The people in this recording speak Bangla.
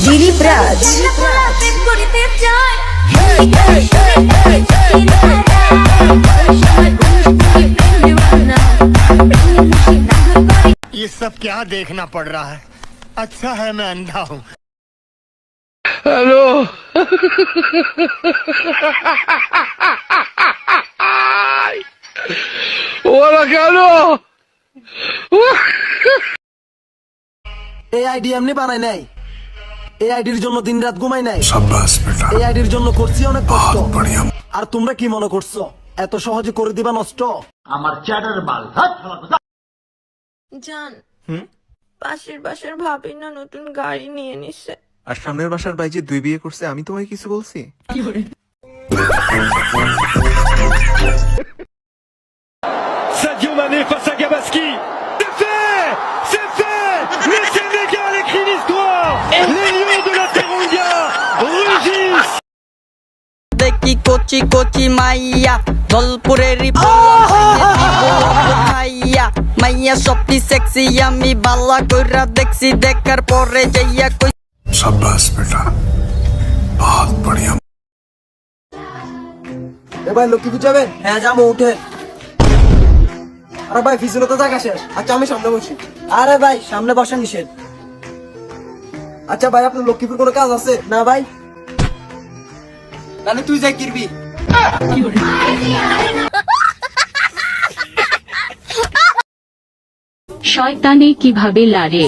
দিলীপ রাজ। ये सब क्या देखना पड़ रहा है? अच्छा है मैं अंधा हूँ। हेलो ওরা কেন এই আইডি এমনি বানাই নাই, এই আইডির জন্য দিন রাত ঘুমাই নাই। शाबाश बेटा, এই আইডির জন্য করছি অনেক কষ্ট। बहुत बढ़िया। আর তোমরা কি মনে করছো এত সহজে করে দিবা নষ্ট? জান, পাশের বাসার ভাবি না নতুন গাড়ি নিয়ে নিছে। আর সামনের বাসার ভাই যে 2 বিয়ে করছে, আমি তোমায় কিছু বলছি? Sadio Mané face à Gabaski. C'est fait. C'est fait. Le Sénégal écrit l'histoire. Les Lions de la Teranga rugissent. দেখি কোচি কোচি মাইয়া দলপুরের মাইয়া মাইয়া সবটি সেক্সি আমি বালা কইরা দেখছি দেখার পরে যাইয়া কই शाबाश बेटा, बहुत बढ़िया। এ ভাই লক্ষ্মী বুঝাবেন? হ্যাঁ যাবো, উঠে। আরে ভাই পিছনে তো জায়গা শেষ। আচ্ছা আমি সামনে বসি। আরে ভাই সামনে বসা নিষেধ। আচ্ছা ভাই আপনার লক্ষ্মীপুর কোনো কাজ আছে? না ভাই। তাহলে তুই যাই কিরবি। শয়তানে কিভাবে লারে।